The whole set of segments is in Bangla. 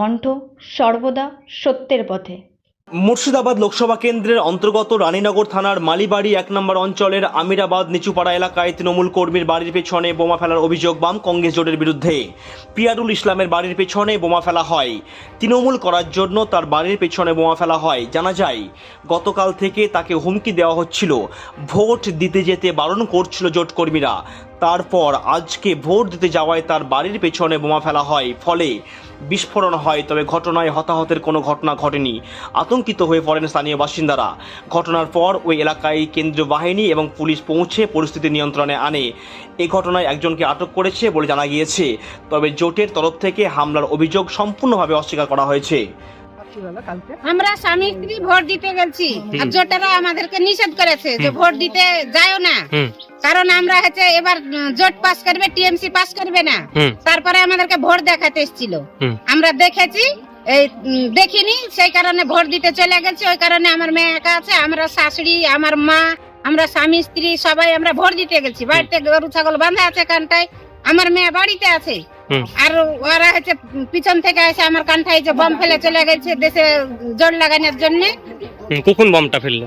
কণ্ঠ, সর্বদা সত্যের পথে। মুর্শিদাবাদ লোকসভা কেন্দ্রের অন্তর্গত রানীনগর থানার মালিবাড়ি 1 নম্বর অঞ্চলের আমিরাবাদ নিচুপাড়া এলাকায় তৃণমূল কর্মীর বাড়ির পেছনে বোমা ফেলার অভিযোগ বাম কংগ্রেস জোটের বিরুদ্ধে। পিয়ারুল ইসলামের বাড়ির পেছনে বোমা ফেলা হয়। তৃণমূল করার জন্য তার বাড়ির পেছনে বোমা ফেলা হয়। জানা যায় গতকাল থেকে তাকে হুমকি দেওয়া হচ্ছিল, ভোট দিতে যেতে বারণ করছিল জোট কর্মীরা। তারপর আজকে ভোট দিতে যাওয়ায় তার বাড়ির পেছনে বোমা ফেলা হয়, ফলে বিস্ফোরণ হয়। তবে ঘটনায় হতাহতের কোনো ঘটনা ঘটেনি। আতঙ্কিত হয়ে পড়েন স্থানীয় বাসিন্দারা। ঘটনার পর ওই এলাকায় কেন্দ্রীয় বাহিনী এবং পুলিশ পৌঁছে পরিস্থিতি নিয়ন্ত্রণে আনে। এই ঘটনায় একজনকে আটক করেছে বলে জানা গিয়েছে। তবে জোটের তরফ থেকে হামলার অভিযোগ সম্পূর্ণভাবে অস্বীকার করা হয়েছে। আমরা স্বামী স্ত্রী ভোট দিতে গেছি, আর জোটেরা আমাদেরকে নিষেধ করেছে যে ভোট দিতে যাও না, কারণ আমরা হচ্ছে এবার জোট পাস করবে, টিএমসি পাস করবে না। তারপরে আমাদেরকে ভোট দেখাতে এসেছিল, আমরা দেখেছি, এই দেখিনি, সেই কারণে ভোট দিতে চলে গেছি। ওই কারণে আমার মেয়ে একা আছে, আমরা শাশুড়ি, আমার মা, আমরা স্বামী স্ত্রী সবাই আমরা ভোট দিতে গেছি। বাড়িতে গরু ছাগল বাঁধা আছে কানটায়, আমার মেয়ে বাড়িতে আছে। আর ওরা হচ্ছে পিছন থেকে এসে আমার কানটায় যে বম ফেলে চলে গেছে দেশে জোর লাগানোর জন্য। কখন বমটা ফেললো?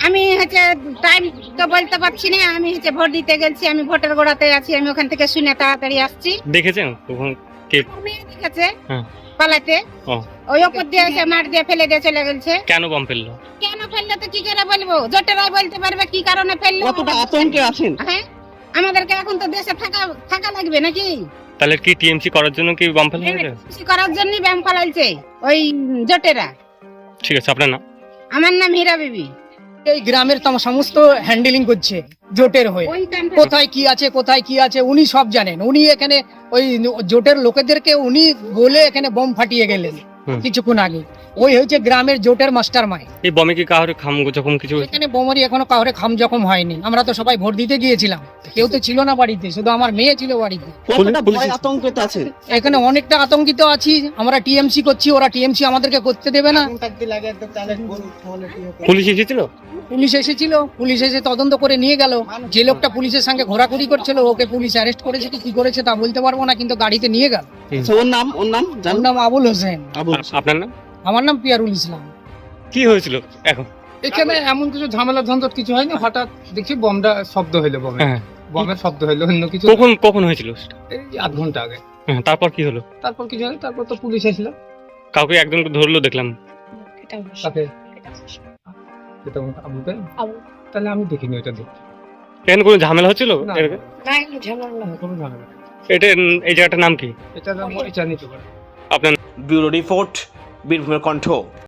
আমি হচ্ছে টাইম তো বলতে পারছি না, আমি হচ্ছে ভোট দিতে গেছি, আমি ভোটের গোড়াতে আছি, আমি ওখান থেকে শুনে তাড়াতাড়ি আসছি। দেখেছেন কখন কে? মেয়ে দেখেছে হ্যাঁ। পালাতে, ওই ওপর দিয়ে এসে মার দিয়ে ফেলে দিয়ে চলে গেছে। কেন বম ফেললো? কেন ফেললো তো কি করে বলবো, জোটেরাই বলতে পারবে কি কারণে ফেললো। কতটা আতঙ্কে আছেন? হ্যাঁ, আমাদেরকে এখন তো দেশে থাকা লাগবে নাকি? তাহলে কি টিএমসি করার জন্য কি বম ফেলা হয়েছে? কিছু করার জন্য ব্যায়াম ফেলাইছে ওই জোটেরা। ঠিক আছে, আপনার নাম? আমার নাম হীরা বিবি। এই গ্রামের সমস্ত হ্যান্ডেলিং করছে জোটের হয়ে। ওই কানটা কোথায় কি আছে উনি সব জানেন। উনি এখানে ওই জোটের লোকেদেরকে উনি বলে এখানে বোম ফাটিয়ে গেলেন কিছুক্ষণ আগে। ওই হচ্ছে গ্রামের জোটের মাস্টার মাইন্ড। এই বমে কি কাউরে খাম যখন কিছু? এখানে বোমারি এখনো কাউরে খাম জখম হয়নি। আমরা তো সবাই ভোট দিতে গিয়েছিলাম, কেউ তো ছিল না বাড়িতে, শুধু আমার মেয়ে ছিল বাড়িতে। আতঙ্কিত আছে এখানে অনেকটা আতঙ্কিত আছি। আমরা টিএমসি করছি, ওরা টিএমসি আমাদেরকে করতে দেবে না। পুলিশ এসেছিল? পুলিশ এসে তদন্ত করে নিয়ে গেল। যে লোকটা পুলিশের সঙ্গে ঘোরাঘুরি করছিল ওকে পুলিশ অ্যারেস্ট করেছে, কি করেছে তা বলতে পারবো না, কিন্তু গাড়িতে নিয়ে গেল। ওর নাম ওর নাম আবুল হোসেন। আপনার নাম? আমার নাম পিয়ারুল ইসলাম। কি হয়েছিল এখন? এখানে এমন কিছু ঝামেলা ঝঞ্ঝট কিছু হয়নি, হঠাৎ দেখি বমটা শব্দ হইলো, বমের শব্দ হইলো, অন্য কিছু। কখন হয়েছিল? এই আধ ঘন্টা আগে। তারপর কি হলো? তারপর কিছু হয়নি, তারপর তো পুলিশ আসলো। কাউকে একজনকে ধরলো দেখলাম। তাকে তাহলে আমি দেখিনি ওইটা দেখি। এখানে কোনো ঝামেলা হচ্ছিল? না। কোনো ঝামেলা। এটা এই জায়গাটার নাম কি? এটা নিতে পারে। আপনার? ব্যুরো রিপোর্ট, বীরভূমের কণ্ঠ।